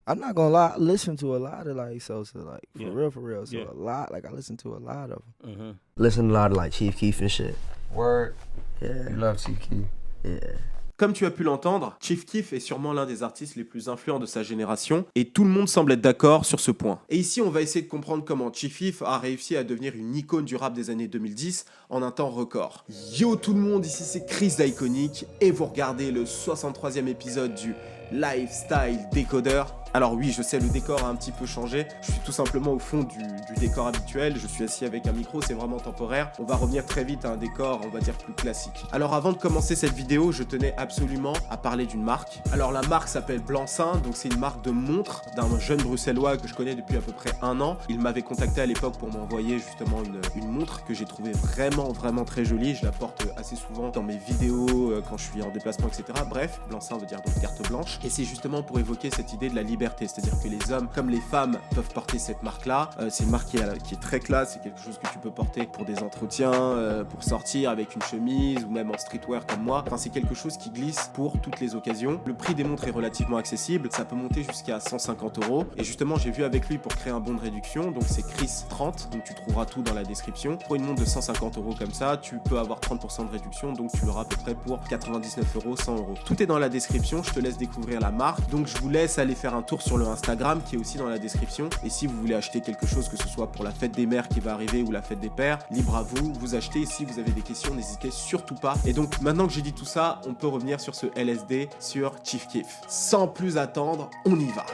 I'm not gonna lie, I listen to a lot of like Sosa, like for real. So Yeah. a lot, like I listen to a lot of them. Mm-hmm. Listen to a lot of like Chief Keef and shit. Word. Yeah. You love Chief Keef. Yeah. Comme tu as pu l'entendre, Chief Keef est sûrement l'un des artistes les plus influents de sa génération et tout le monde semble être d'accord sur ce point. Et ici, on va essayer de comprendre comment Chief Keef a réussi à devenir une icône du rap des années 2010 en un temps record. Yo tout le monde, ici c'est Chris d'Iconic et vous regardez le 63e épisode du Lifestyle Decoder. Alors oui, je sais, le décor a un petit peu changé. Je suis tout simplement au fond du décor habituel. Je suis assis avec un micro, c'est vraiment temporaire. On va revenir très vite à un décor, on va dire, plus classique. Alors avant de commencer cette vidéo, je tenais absolument à parler d'une marque. Alors la marque s'appelle Blanc-Seing, donc c'est une marque de montre d'un jeune bruxellois que je connais depuis à peu près 1 an. Il m'avait contacté à l'époque pour m'envoyer justement une montre que j'ai trouvée vraiment très jolie. Je la porte assez souvent dans mes vidéos, quand je suis en déplacement, etc. Bref, Blanc-Seing veut dire donc carte blanche. Et c'est justement pour évoquer cette idée de la liberté. C'est-à-dire que les hommes comme les femmes peuvent porter cette marque-là. C'est une marque qui est très classe, c'est quelque chose que tu peux porter pour des entretiens, pour sortir avec une chemise ou même en streetwear comme moi. Enfin, c'est quelque chose qui glisse pour toutes les occasions. Le prix des montres est relativement accessible, ça peut monter jusqu'à 150 €. Et justement, j'ai vu avec lui pour créer un bon de réduction, donc c'est Chris30, donc tu trouveras tout dans la description. Pour une montre de 150 € comme ça, tu peux avoir 30% de réduction, donc tu l'auras à peu près pour 99 €, 100 €. Tout est dans la description, je te laisse découvrir la marque, donc je vous laisse aller faire un tour sur le Instagram qui est aussi dans la description. Et si vous voulez acheter quelque chose, que ce soit pour la fête des mères qui va arriver ou la fête des pères, libre à vous, vous achetez. Et si vous avez des questions, n'hésitez surtout pas. Et donc maintenant que j'ai dit tout ça, on peut revenir sur ce LSD, sur Chief Keef. Sans plus attendre, on y va.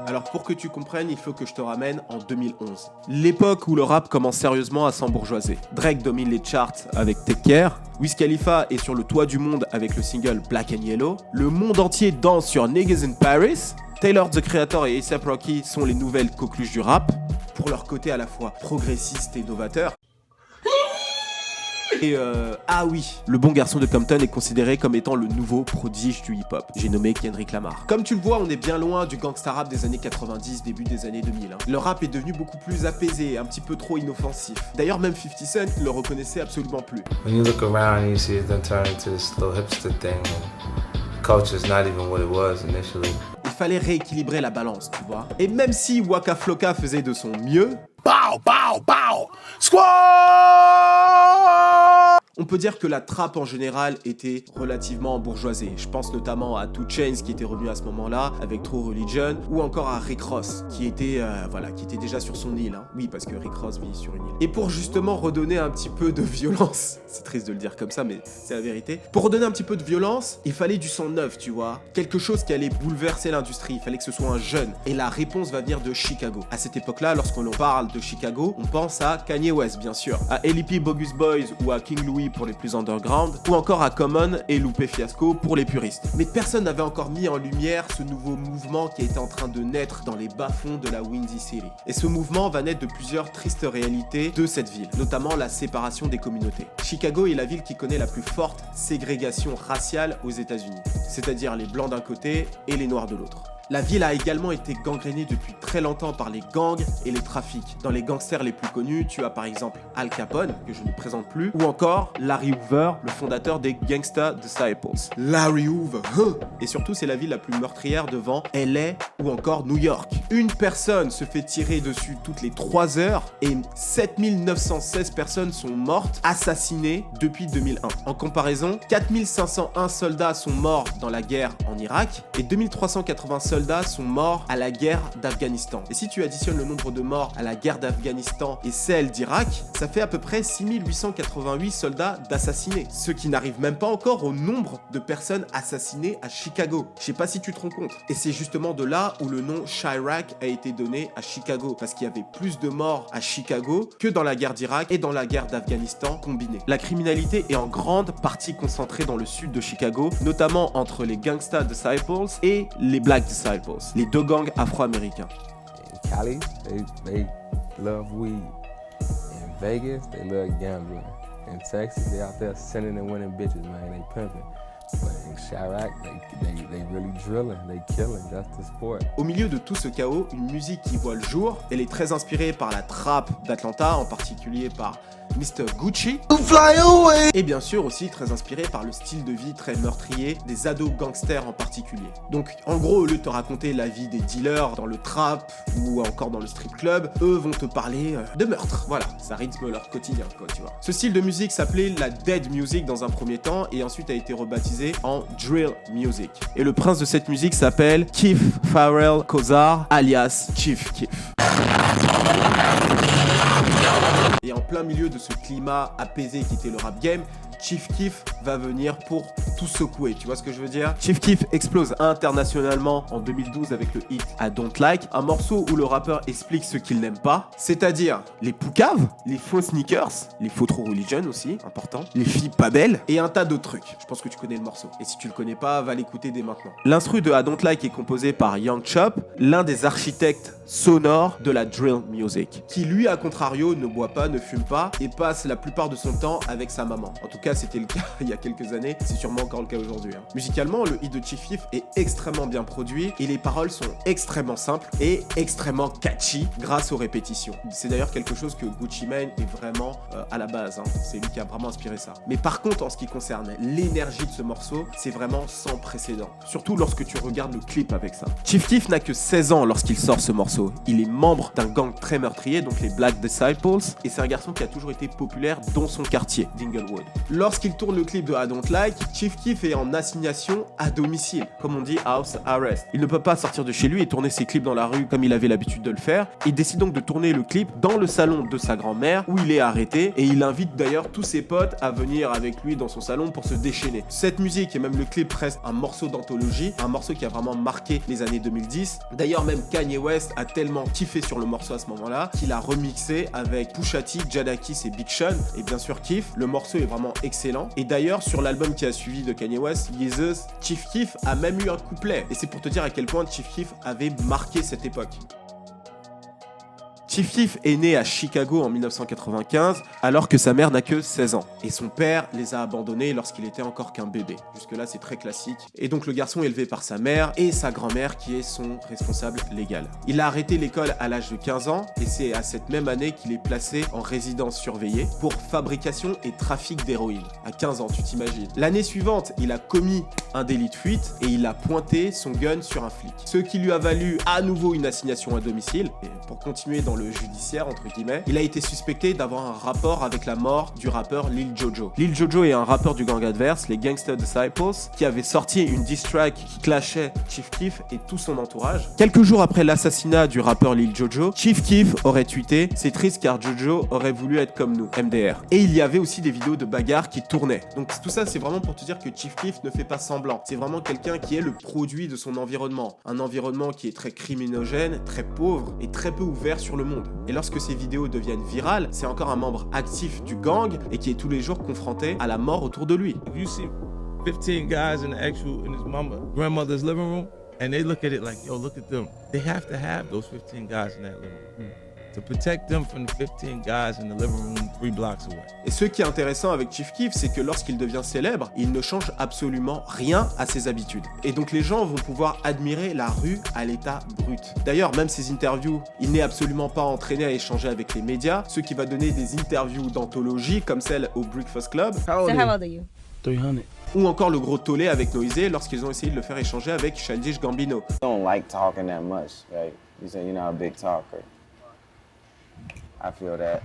Alors pour que tu comprennes, il faut que je te ramène en 2011. L'époque où le rap commence sérieusement à s'embourgeoiser. Drake domine les charts avec Take Care, Wiz Khalifa est sur le toit du monde avec le single Black and Yellow, le monde entier danse sur Niggas in Paris, Taylor the Creator et A$AP Rocky sont les nouvelles coqueluches du rap, pour leur côté à la fois progressiste et novateur. Et ah oui, le bon garçon de Compton est considéré comme étant le nouveau prodige du hip-hop. J'ai nommé Kendrick Lamar. Comme tu le vois, on est bien loin du gangsta rap des années 90, début des années 2000. Le rap est devenu beaucoup plus apaisé, un petit peu trop inoffensif. D'ailleurs, même 50 Cent ne le reconnaissait absolument plus. When you look around and you see it then turn into this little hipster thing, and culture's not even what it was initially. Il fallait rééquilibrer la balance, tu vois. Et même si Waka Flocka faisait de son mieux, Squad! on peut dire que la trappe en général était relativement bourgeoisée. Je pense notamment à 2 Chainz qui était revenu à ce moment-là avec True Religion, ou encore à Rick Ross qui était déjà sur son île. Hein. Oui, parce que Rick Ross vit sur une île. Et pour justement redonner un petit peu de violence, c'est triste de le dire comme ça, mais c'est la vérité. Pour redonner un petit peu de violence, il fallait du sang neuf, tu vois. Quelque chose qui allait bouleverser l'industrie. Il fallait que ce soit un jeune. Et la réponse va venir de Chicago. À cette époque-là, lorsqu'on parle de Chicago, on pense à Kanye West, bien sûr, à L.E.P. Bogus Boys ou à King Louis pour les plus underground, ou encore à Common et Lupe Fiasco pour les puristes. Mais personne n'avait encore mis en lumière ce nouveau mouvement qui était en train de naître dans les bas-fonds de la Windy City. Et ce mouvement va naître de plusieurs tristes réalités de cette ville, notamment la séparation des communautés. Chicago est la ville qui connaît la plus forte ségrégation raciale aux États-Unis, c'est-à-dire les blancs d'un côté et les noirs de l'autre. La ville a également été gangrénée depuis très longtemps par les gangs et les trafics. Dans les gangsters les plus connus, tu as par exemple Al Capone, que je ne présente plus, ou encore Larry Hoover, le fondateur des Gangsta Disciples. Larry Hoover, et surtout c'est la ville la plus meurtrière devant LA ou encore New York. Une personne se fait tirer dessus toutes les 3 heures et 7916 personnes sont mortes, assassinées depuis 2001. En comparaison, 4501 soldats sont morts dans la guerre en Irak et 2380 soldats sont morts à la guerre d'Afghanistan. Et si tu additionnes le nombre de morts à la guerre d'Afghanistan et celle d'Irak, ça fait à peu près 6888 soldats d'assassinés. Ce qui n'arrive même pas encore au nombre de personnes assassinées à Chicago. Je sais pas si tu te rends compte. Et c'est justement de là où le nom Chirac a été donné à Chicago. Parce qu'il y avait plus de morts à Chicago que dans la guerre d'Irak et dans la guerre d'Afghanistan combinées. La criminalité est en grande partie concentrée dans le sud de Chicago, notamment entre les Gangsta Disciples et les Black Disciples, les 2 gangs afro-américains. In Cali, they love weed. In Vegas, they love gambling. In Texas, they out there sending and winning bitches, man. They pimping. But in Chirac, they really drilling, they killing, that's the sport. Au milieu de tout ce chaos, une musique qui voit le jour, elle est très inspirée par la trap d'Atlanta, en particulier par Mr. Gucci. Et bien sûr aussi très inspiré par le style de vie très meurtrier des ados gangsters en particulier. Donc en gros, au lieu de te raconter la vie des dealers dans le trap ou encore dans le strip club, eux vont te parler de meurtre. Voilà, ça rythme leur quotidien, quoi, tu vois. Ce style de musique s'appelait la Dead Music dans un premier temps et ensuite a été rebaptisé en Drill Music. Et le prince de cette musique s'appelle Keef Pharrell Kozar, alias Chief Keef. Et en plein milieu de ce climat apaisé qui était le rap game, Chief Keef va venir pour tout secouer, tu vois ce que je veux dire? Chief Keef explose internationalement en 2012 avec le hit I Don't Like, un morceau où le rappeur explique ce qu'il n'aime pas, c'est-à-dire les poucaves, les faux sneakers, les faux True Religion aussi, important, les filles pas belles et un tas d'autres trucs. Je pense que tu connais le morceau. Et si tu le connais pas, va l'écouter dès maintenant. L'instru de I Don't Like est composé par Young Chop, l'un des architectes sonores de la drill music, qui lui, à contrario, ne boit pas, ne fume pas et passe la plupart de son temps avec sa maman. En tout cas, c'était le cas il y a quelques années, c'est sûrement encore le cas aujourd'hui. Musicalement, le hit de Chief Keef est extrêmement bien produit et les paroles sont extrêmement simples et extrêmement catchy grâce aux répétitions. C'est d'ailleurs quelque chose que Gucci Mane est vraiment à la base, hein. C'est lui qui a vraiment inspiré ça. Mais par contre, en ce qui concerne l'énergie de ce morceau, c'est vraiment sans précédent. Surtout lorsque tu regardes le clip avec ça. Chief Keef n'a que 16 ans lorsqu'il sort ce morceau. Il est membre d'un gang très meurtrier, donc les Black Disciples, et c'est un garçon qui a toujours été populaire dans son quartier, d'Inglewood. Lorsqu'il tourne le clip de I Don't Like, Chief Keef est en assignation à domicile, comme on dit house arrest. Il ne peut pas sortir de chez lui et tourner ses clips dans la rue comme il avait l'habitude de le faire. Il décide donc de tourner le clip dans le salon de sa grand-mère où il est arrêté et il invite d'ailleurs tous ses potes à venir avec lui dans son salon pour se déchaîner. Cette musique et même le clip reste un morceau d'anthologie, un morceau qui a vraiment marqué les années 2010. D'ailleurs même Kanye West a tellement kiffé sur le morceau à ce moment-là qu'il a remixé avec Pusha T, Jadakiss et Big Sean et bien sûr Keef. Le morceau est vraiment excellent. Et d'ailleurs, sur l'album qui a suivi de Kanye West, Yeezus, Chief Keef a même eu un couplet. Et c'est pour te dire à quel point Chief Keef avait marqué cette époque. Chief Keef est né à Chicago en 1995 alors que sa mère n'a que 16 ans et son père les a abandonnés lorsqu'il était encore qu'un bébé. Jusque-là, c'est très classique. Et donc le garçon est élevé par sa mère et sa grand-mère qui est son responsable légal. Il a arrêté l'école à l'âge de 15 ans et c'est à cette même année qu'il est placé en résidence surveillée pour fabrication et trafic d'héroïne. À 15 ans, tu t'imagines. L'année suivante, il a commis un délit de fuite et il a pointé son gun sur un flic. Ce qui lui a valu à nouveau une assignation à domicile. Et pour continuer dans le judiciaire, entre guillemets, il a été suspecté d'avoir un rapport avec la mort du rappeur Lil Jojo. Lil Jojo est un rappeur du gang adverse, les Gangsta Disciples, qui avait sorti une diss track qui clashait Chief Keef et tout son entourage. Quelques jours après l'assassinat du rappeur Lil Jojo, Chief Keef aurait tweeté « C'est triste car Jojo aurait voulu être comme nous, MDR ». Et il y avait aussi des vidéos de bagarres qui tournaient. Donc tout ça, c'est vraiment pour te dire que Chief Keef ne fait pas semblant. C'est vraiment quelqu'un qui est le produit de son environnement. Un environnement qui est très criminogène, très pauvre et très peu ouvert sur le monde. Et lorsque ces vidéos deviennent virales, c'est encore un membre actif du gang et qui est tous les jours confronté à la mort autour de lui. You see 15 guys in his grandmother's living room, and they look at it like, yo, look at them. They have to have those 15 guys in that living room. To protect them from the 15 guys in the living room 3 blocks away. Et ce qui est intéressant avec Chief Keef, c'est que lorsqu'il devient célèbre, il ne change absolument rien à ses habitudes. Et donc les gens vont pouvoir admirer la rue à l'état brut. D'ailleurs, même ses interviews, il n'est absolument pas entraîné à échanger avec les médias, ce qui va donner des interviews d'anthologie comme celle au Breakfast Club. How old are you? 300. Ou encore le gros tollé avec Noisé lorsqu'ils ont essayé de le faire échanger avec Childish Gambino. I don't like talking that much, right? You say you're not a big talker. I feel that.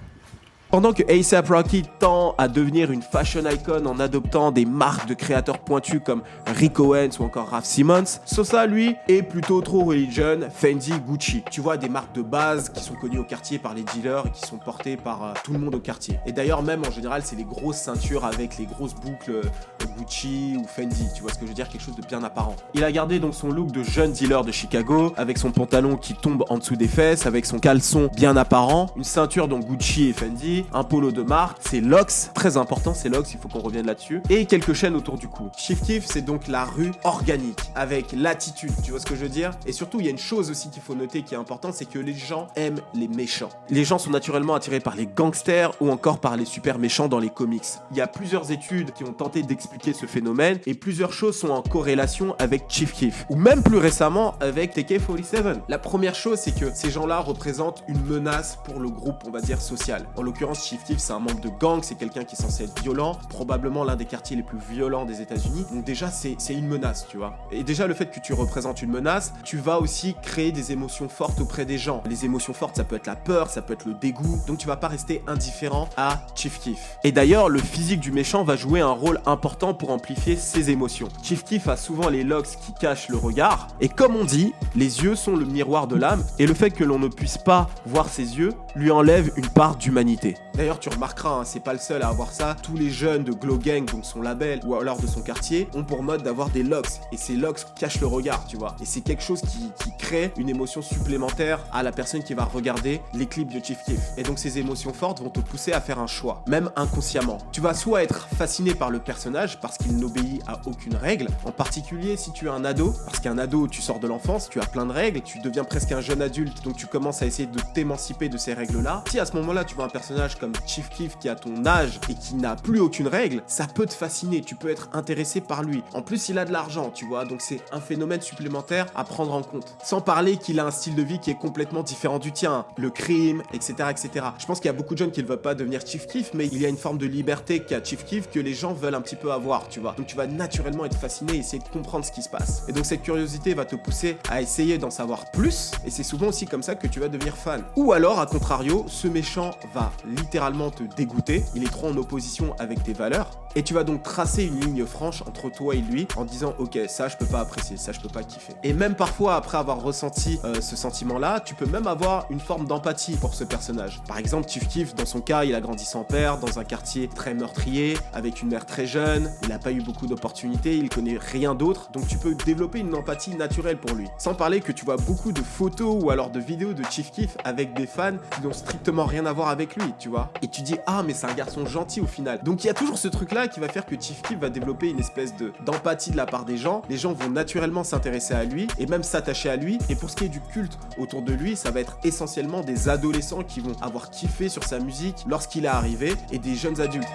Pendant que A$AP Rocky tend à devenir une fashion icon en adoptant des marques de créateurs pointus comme Rick Owens ou encore Raf Simons, Sosa, lui, est plutôt True Religion, Fendi, Gucci. Tu vois, des marques de base qui sont connues au quartier par les dealers et qui sont portées par tout le monde au quartier. Et d'ailleurs, même en général, c'est les grosses ceintures avec les grosses boucles Gucci ou Fendi. Tu vois ce que je veux dire? Quelque chose de bien apparent. Il a gardé donc son look de jeune dealer de Chicago, avec son pantalon qui tombe en dessous des fesses, avec son caleçon bien apparent, une ceinture dont Gucci et Fendi, un polo de marque, ses locks, très important ces locks, il faut qu'on revienne là-dessus, et quelques chaînes autour du cou. Chief Keef, c'est donc la rue organique, avec l'attitude, tu vois ce que je veux dire? Et surtout, il y a une chose aussi qu'il faut noter qui est importante, c'est que les gens aiment les méchants. Les gens sont naturellement attirés par les gangsters ou encore par les super méchants dans les comics. Il y a plusieurs études qui ont tenté d'expliquer ce phénomène, et plusieurs choses sont en corrélation avec Chief Keef, ou même plus récemment avec TK-47. La première chose, c'est que ces gens-là représentent une menace pour le groupe, on va dire, social. En l'occurrence, l'occurrence, Chief Keef, c'est un membre de gang, c'est quelqu'un qui est censé être violent, probablement l'un des quartiers les plus violents des États-Unis. Donc déjà, c'est une menace, tu vois. Et déjà, le fait que tu représentes une menace, tu vas aussi créer des émotions fortes auprès des gens. Les émotions fortes, ça peut être la peur, ça peut être le dégoût. Donc tu vas pas rester indifférent à Chief Keef. Et d'ailleurs, le physique du méchant va jouer un rôle important pour amplifier ses émotions. Chief Keef a souvent les locks qui cachent le regard. Et comme on dit, les yeux sont le miroir de l'âme. Et le fait que l'on ne puisse pas voir ses yeux lui enlève une part d'humanité. D'ailleurs, tu remarqueras, hein, c'est pas le seul à avoir ça. Tous les jeunes de Glow Gang, donc son label, ou alors de son quartier, ont pour mode d'avoir des locks. Et ces locks cachent le regard, tu vois. Et c'est quelque chose qui crée une émotion supplémentaire à la personne qui va regarder les clips de Chief Keef. Et donc ces émotions fortes vont te pousser à faire un choix, même inconsciemment. Tu vas soit être fasciné par le personnage parce qu'il n'obéit à aucune règle, en particulier si tu es un ado, parce qu'un ado, tu sors de l'enfance, tu as plein de règles, tu deviens presque un jeune adulte, donc tu commences à essayer de t'émanciper de ces règles-là. Si à ce moment-là, tu vois un personnage comme Chief Keef qui a ton âge et qui n'a plus aucune règle, ça peut te fasciner, tu peux être intéressé par lui. En plus, il a de l'argent, tu vois, donc c'est un phénomène supplémentaire à prendre en compte. Sans parler qu'il a un style de vie qui est complètement différent du tien, le crime, etc., etc. Je pense qu'il y a beaucoup de jeunes qui ne veulent pas devenir Chief Keef, mais il y a une forme de liberté qu'a Chief Keef que les gens veulent un petit peu avoir, tu vois. Donc tu vas naturellement être fasciné et essayer de comprendre ce qui se passe. Et donc cette curiosité va te pousser à essayer d'en savoir plus, et c'est souvent aussi comme ça que tu vas devenir fan. Ou alors, à contrario, ce méchant va littéralement te dégoûter, il est trop en opposition avec tes valeurs, et tu vas donc tracer une ligne franche entre toi et lui en disant ok, ça je peux pas apprécier, ça je peux pas kiffer. Et même parfois après avoir ressenti ce sentiment-là, tu peux même avoir une forme d'empathie pour ce personnage. Par exemple, Chief Keef, dans son cas, il a grandi sans père, dans un quartier très meurtrier, avec une mère très jeune, il n'a pas eu beaucoup d'opportunités, il connaît rien d'autre, donc tu peux développer une empathie naturelle pour lui. Sans parler que tu vois beaucoup de photos ou alors de vidéos de Chief Keef avec des fans qui n'ont strictement rien à voir avec lui, tu vois. Et tu dis ah mais c'est un garçon gentil au final. Donc il y a toujours ce truc-là qui va faire que Chief Keef va développer une espèce d'empathie de la part des gens. Les gens vont naturellement s'intéresser à lui et même s'attacher à lui. Et pour ce qui est du culte autour de lui, ça va être essentiellement des adolescents qui vont avoir kiffé sur sa musique lorsqu'il est arrivé et des jeunes adultes.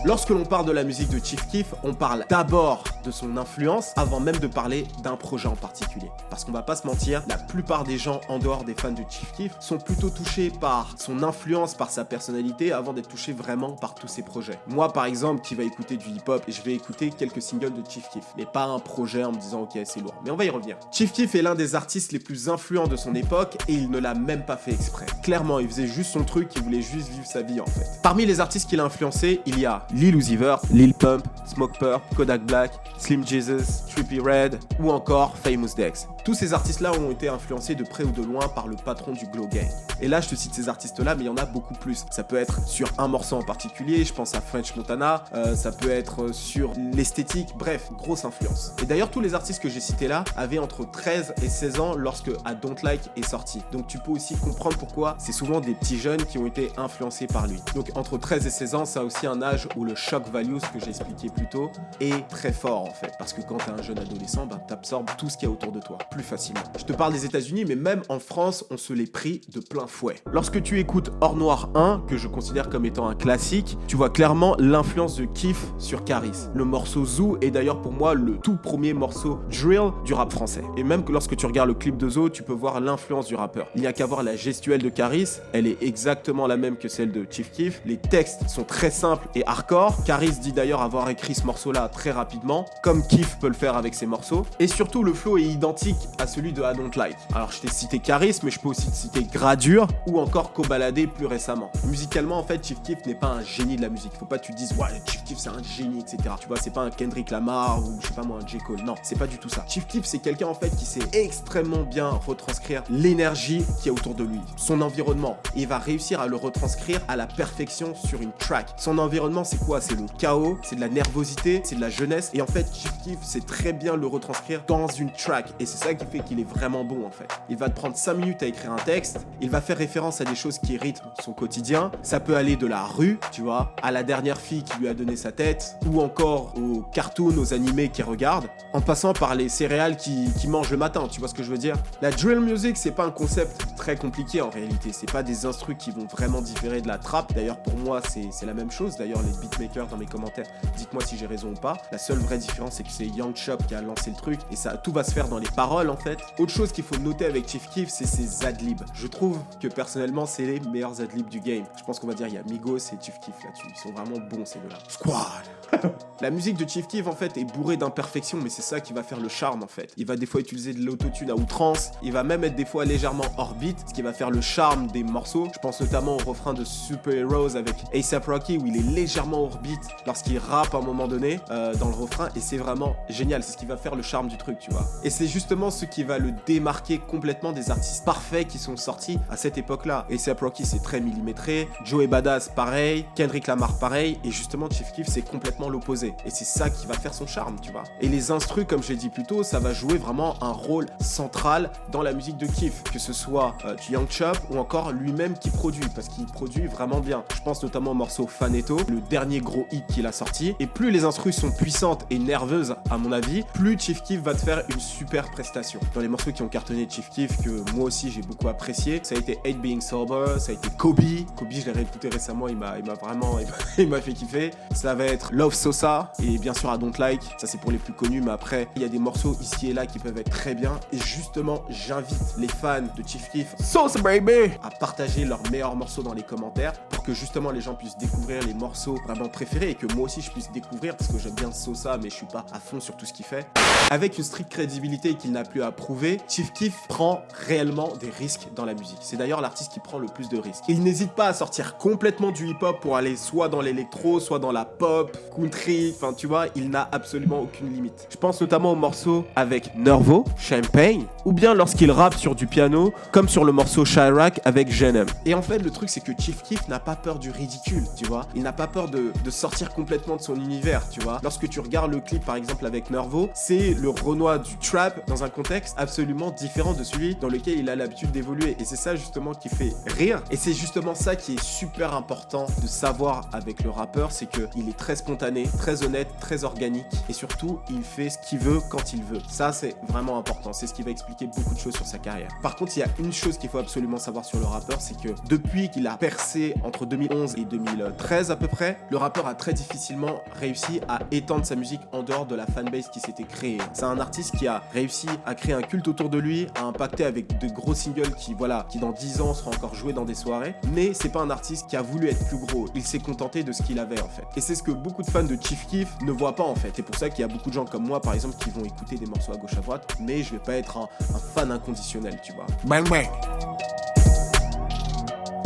Lorsque l'on parle de la musique de Chief Keef, on parle d'abord de son influence avant même de parler d'un projet en particulier. Parce qu'on va pas se mentir, la plupart des gens en dehors des fans de Chief Keef sont plutôt touchés par son influence, par sa personnalité, avant d'être touchés vraiment par tous ses projets. Moi par exemple, qui va écouter du hip-hop, je vais écouter quelques singles de Chief Keef, mais pas un projet en me disant ok c'est lourd. Mais on va y revenir. Chief Keef est l'un des artistes les plus influents de son époque et il ne l'a même pas fait exprès. Clairement, il faisait juste son truc, il voulait juste vivre sa vie en fait. Parmi les artistes qu'il a influencé, il y a Lil Uzi Vert, Lil Pump, Smoke Purp, Kodak Black, Slim Jesus, Trippie Redd ou encore Famous Dex. Tous ces artistes-là ont été influencés de près ou de loin par le patron du Glow Gang. Et là, je te cite ces artistes-là, mais il y en a beaucoup plus. Ça peut être sur un morceau en particulier, je pense à French Montana, ça peut être sur l'esthétique, bref, grosse influence. Et d'ailleurs, tous les artistes que j'ai cités là avaient entre 13 et 16 ans lorsque I Don't Like est sorti. Donc tu peux aussi comprendre pourquoi c'est souvent des petits jeunes qui ont été influencés par lui. Donc entre 13 et 16 ans, ça a aussi un âge où le shock value, ce que j'ai expliqué plus tôt, est très fort en fait. Parce que quand t'es un jeune adolescent, t'absorbes tout ce qu'il y a autour de toi plus facilement. Je te parle des États-Unis, mais même en France, on se les pris de plein fouet. Lorsque tu écoutes Or Noir 1, que je considère comme étant un classique, tu vois clairement l'influence de Keef sur Caris. Le morceau Zoo est d'ailleurs pour moi le tout premier morceau drill du rap français. Et même que lorsque tu regardes le clip de Zoo, tu peux voir l'influence du rappeur. Il n'y a qu'à voir la gestuelle de Caris, elle est exactement la même que celle de Chief Keef. Les textes sont très simples et hardcore. Caris dit d'ailleurs avoir écrit ce morceau-là très rapidement, comme Keef peut le faire avec ses morceaux. Et surtout, le flow est identique à celui de I Don't Like. Alors, je t'ai cité Caris, mais je peux aussi te citer Gradure ou encore Kobalade plus récemment. Musicalement, en fait, Chief Keef n'est pas un génie de la musique. Faut pas que tu te dises, ouais, Chief Keef c'est un génie, etc. Tu vois, c'est pas un Kendrick Lamar ou je sais pas moi, un J. Cole. Non, c'est pas du tout ça. Chief Keef, c'est quelqu'un en fait qui sait extrêmement bien retranscrire l'énergie qui est autour de lui, son environnement. Et il va réussir à le retranscrire à la perfection sur une track. Son environnement, c'est quoi? C'est le chaos, c'est de la nervosité, c'est de la jeunesse. Et en fait, Chief Keef sait très bien le retranscrire dans une track. Et c'est ça qui fait qu'il est vraiment bon en fait. Il va te prendre 5 minutes à écrire un texte, il va faire référence à des choses qui rythment son quotidien. Ça peut aller de la rue, tu vois, à la dernière fille qui lui a donné sa tête, ou encore aux cartoons, aux animés qu'il regarde, en passant par les céréales qu'il mange le matin, tu vois ce que je veux dire? La drill music, c'est pas un concept très compliqué en réalité, c'est pas des instrus qui vont vraiment différer de la trap. D'ailleurs pour moi c'est la même chose. D'ailleurs les beatmakers dans mes commentaires, dites-moi si j'ai raison ou pas. La seule vraie différence c'est que c'est Young Chop qui a lancé le truc et ça tout va se faire dans les paroles en fait. Autre chose qu'il faut noter avec Chief Keef, c'est ses adlibs. Je trouve que personnellement c'est les meilleurs adlibs du game. Je pense qu'on va dire il y a Migos et Chief Keef là-dessus. Ils sont vraiment bons ces deux-là. Squad. La musique de Chief Keef en fait est bourrée d'imperfections, mais c'est ça qui va faire le charme en fait. Il va des fois utiliser de l'autotune à outrance, il va même être des fois légèrement hors beat, ce qui va faire le charme des morceaux. Je pense notamment au refrain de Super Heroes avec A$AP Rocky où il est légèrement hors beat lorsqu'il rappe à un moment donné dans le refrain, et c'est vraiment génial, c'est ce qui va faire le charme du truc, tu vois. Et c'est justement ce qui va le démarquer complètement des artistes parfaits qui sont sortis à cette époque-là. A$AP Rocky c'est très millimétré, Joey Badass pareil, Kendrick Lamar pareil, et justement Chief Keef c'est complètement l'opposé. Et c'est ça qui va faire son charme, tu vois. Et les instrus, comme j'ai dit plus tôt, ça va jouer vraiment un rôle central dans la musique de Keef, que ce soit Young Chop ou encore lui-même qui produit, parce qu'il produit vraiment bien. Je pense notamment au morceau Faneto, le dernier gros hit qu'il a sorti. Et plus les instrus sont puissantes et nerveuses, à mon avis, plus Chief Keef va te faire une super prestation. Dans les morceaux qui ont cartonné de Chief Keef, que moi aussi j'ai beaucoup apprécié, ça a été Hate Being Sober, ça a été Kobe. Kobe, je l'ai réécouté récemment, il m'a vraiment il m'a fait kiffer. Ça va être Love Sosa et bien sûr I Don't Like, ça c'est pour les plus connus, mais après il y a des morceaux ici et là qui peuvent être très bien. Et justement, j'invite les fans de Chief Keef, Sosa Baby, à partager leurs meilleurs morceaux dans les commentaires pour que justement les gens puissent découvrir les morceaux vraiment préférés et que moi aussi je puisse découvrir, parce que j'aime bien Sosa mais je suis pas à fond sur tout ce qu'il fait. Avec une stricte crédibilité qu'il n'a plus à prouver, Chief Keef prend réellement des risques dans la musique. C'est d'ailleurs l'artiste qui prend le plus de risques. Il n'hésite pas à sortir complètement du hip-hop pour aller soit dans l'électro, soit dans la pop, country, enfin tu vois, il n'a absolument aucune limite. Je pense notamment au morceau avec Nervo, Champagne, ou bien lorsqu'il rappe sur du piano, comme sur le morceau Chirac avec Jenem. Et en fait, le truc c'est que Chief Keef n'a pas peur du ridicule, tu vois. Il n'a pas peur de sortir complètement de son univers, tu vois. Lorsque tu regardes le clip par exemple avec Nervo, c'est le Renoir du trap dans un contexte absolument différent de celui dans lequel il a l'habitude d'évoluer. Et c'est ça justement qui fait rire. Et c'est justement ça qui est super important de savoir avec le rappeur, c'est qu'il est très spontané, très honnête, très organique, et surtout il fait ce qu'il veut quand il veut. Ça c'est vraiment important, c'est ce qui va expliquer beaucoup de choses sur sa carrière. Par contre, il y a une chose qu'il faut absolument savoir sur le rappeur, c'est que depuis qu'il a percé entre 2011 et 2013 à peu près, le rappeur a très difficilement réussi à étendre sa musique en dehors de la fanbase qui s'était créée. C'est un artiste qui a réussi à créer un culte autour de lui, à impacter avec de gros singles qui dans 10 ans seront encore joués dans des soirées, mais c'est pas un artiste qui a voulu être plus gros, il s'est contenté de ce qu'il avait en fait. Et c'est ce que beaucoup de fans de Chief Keef ne voient pas en fait. C'est pour ça qu'il y a beaucoup de gens comme moi par exemple qui vont écouter des morceaux à gauche à droite, mais je vais pas être un fan inconditionnel, tu vois. Bang bang.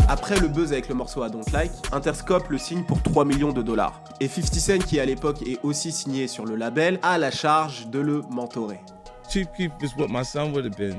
Après le buzz avec le morceau I Don't Like, Interscope le signe pour 3 millions de dollars. Et 50 Cent, qui à l'époque est aussi signé sur le label, a la charge de le mentorer. Chief Keef is what my son would have been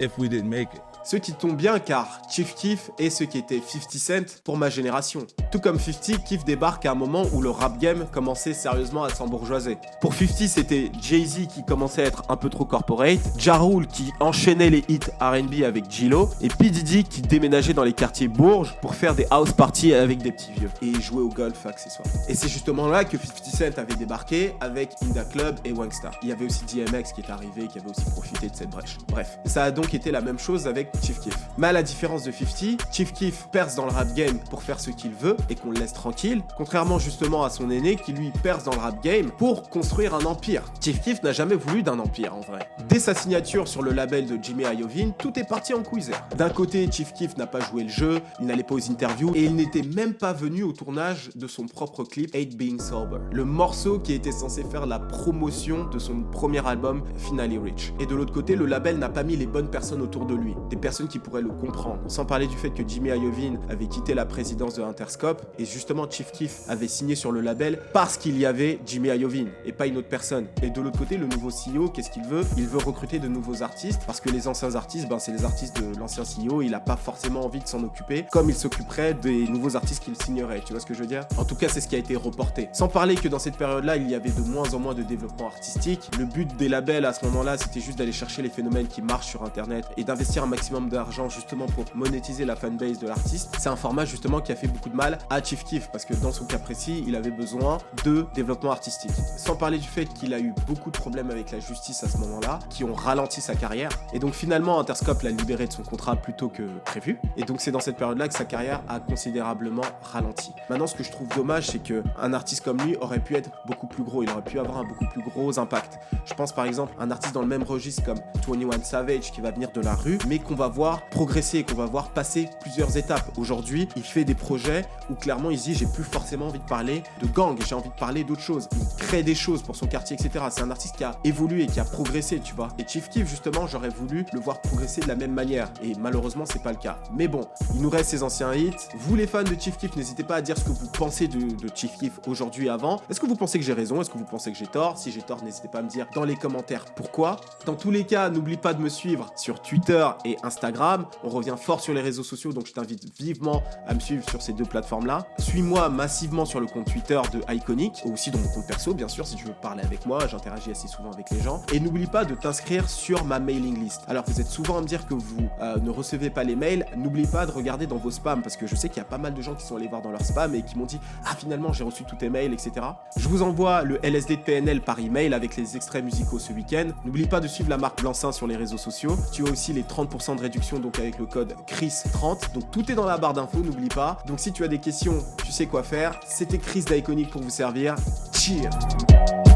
if we didn't make it. Ce qui tombe bien car Chief Keef est ce qui était 50 Cent pour ma génération. Tout comme 50, Keef débarque à un moment où le rap game commençait sérieusement à s'embourgeoiser. Pour 50, c'était Jay-Z qui commençait à être un peu trop corporate, Ja Rule qui enchaînait les hits R&B avec J-Lo, et P. Diddy qui déménageait dans les quartiers Bourges pour faire des house parties avec des petits vieux et jouer au golf accessoire. Et c'est justement là que 50 Cent avait débarqué avec Inda Club et Wangsta. Il y avait aussi DMX qui est arrivé, qui avait aussi profité de cette brèche. Bref, ça a donc été la même chose avec Chief Keef. Mais à la différence de 50, Chief Keef perce dans le rap game pour faire ce qu'il veut et qu'on le laisse tranquille, contrairement justement à son aîné qui lui perce dans le rap game pour construire un empire. Chief Keef n'a jamais voulu d'un empire en vrai. Dès sa signature sur le label de Jimmy Iovine, tout est parti en couiser. D'un côté, Chief Keef n'a pas joué le jeu, il n'allait pas aux interviews et il n'était même pas venu au tournage de son propre clip Hate Being Sober, le morceau qui était censé faire la promotion de son premier album Finally Rich. Et de l'autre côté, le label n'a pas mis les bonnes personnes autour de lui, des personnes qui pourraient le comprendre. Sans parler du fait que Jimmy Iovine avait quitté la présidence de Interscope et justement Chief Keef avait signé sur le label parce qu'il y avait Jimmy Iovine et pas une autre personne. Et de l'autre côté, le nouveau CEO, qu'est-ce qu'il veut? Il veut recruter de nouveaux artistes parce que les anciens artistes, c'est les artistes de l'ancien CEO, il a pas forcément envie de s'en occuper comme il s'occuperait des nouveaux artistes qu'il signerait, tu vois ce que je veux dire? En tout cas, c'est ce qui a été reporté. Sans parler que dans cette période-là, il y avait de moins en moins de développement artistique. Le but des labels à ce moment-là, c'était juste d'aller chercher les phénomènes qui marchent sur internet et d'investir un maximum d'argent justement pour monétiser la fanbase de l'artiste. C'est un format justement qui a fait beaucoup de mal à Chief Keef parce que dans son cas précis, il avait besoin de développement artistique. Sans parler du fait qu'il a eu beaucoup de problèmes avec la justice à ce moment-là, qui ont ralenti sa carrière. Et donc finalement, Interscope l'a libéré de son contrat plus tôt que prévu. Et donc c'est dans cette période-là que sa carrière a considérablement ralenti. Maintenant, ce que je trouve dommage, c'est qu'un artiste comme lui aurait pu être beaucoup plus gros. Il aurait pu avoir un beaucoup plus gros impact. Je pense par exemple à un artiste dans le même registre comme 21 Savage qui va venir de la rue, mais qu'on va va voir progresser, qu'on va voir passer plusieurs étapes. Aujourd'hui, il fait des projets où clairement il se dit j'ai plus forcément envie de parler de gang, j'ai envie de parler d'autres choses. Il crée des choses pour son quartier, etc. C'est un artiste qui a évolué, qui a progressé, tu vois. Et Chief Keef, justement, j'aurais voulu le voir progresser de la même manière. Et malheureusement, c'est pas le cas. Mais bon, il nous reste ses anciens hits. Vous, les fans de Chief Keef, n'hésitez pas à dire ce que vous pensez de Chief Keef aujourd'hui et avant. Est-ce que vous pensez que j'ai raison? Est-ce que vous pensez que j'ai tort? Si j'ai tort, n'hésitez pas à me dire dans les commentaires pourquoi. Dans tous les cas, n'oublie pas de me suivre sur Twitter et Instagram. On revient fort sur les réseaux sociaux, donc je t'invite vivement à me suivre sur ces deux plateformes-là. Suis-moi massivement sur le compte Twitter de Iconic, ou aussi dans mon compte perso, bien sûr, si tu veux parler avec moi, j'interagis assez souvent avec les gens. Et n'oublie pas de t'inscrire sur ma mailing list. Alors, vous êtes souvent à me dire que vous ne recevez pas les mails, n'oublie pas de regarder dans vos spams, parce que je sais qu'il y a pas mal de gens qui sont allés voir dans leurs spams et qui m'ont dit « Ah, finalement, j'ai reçu tous tes mails, etc. » Je vous envoie le LSD de PNL par email avec les extraits musicaux ce week-end. N'oublie pas de suivre la marque Blanc-Seing sur les réseaux sociaux. Tu as aussi les 30% de réduction, donc avec le code CHRIS30. Donc, tout est dans la barre d'infos, n'oublie pas. Donc, si tu as des questions, tu sais quoi faire. C'était Chris d'Iconic pour vous servir. Cheers!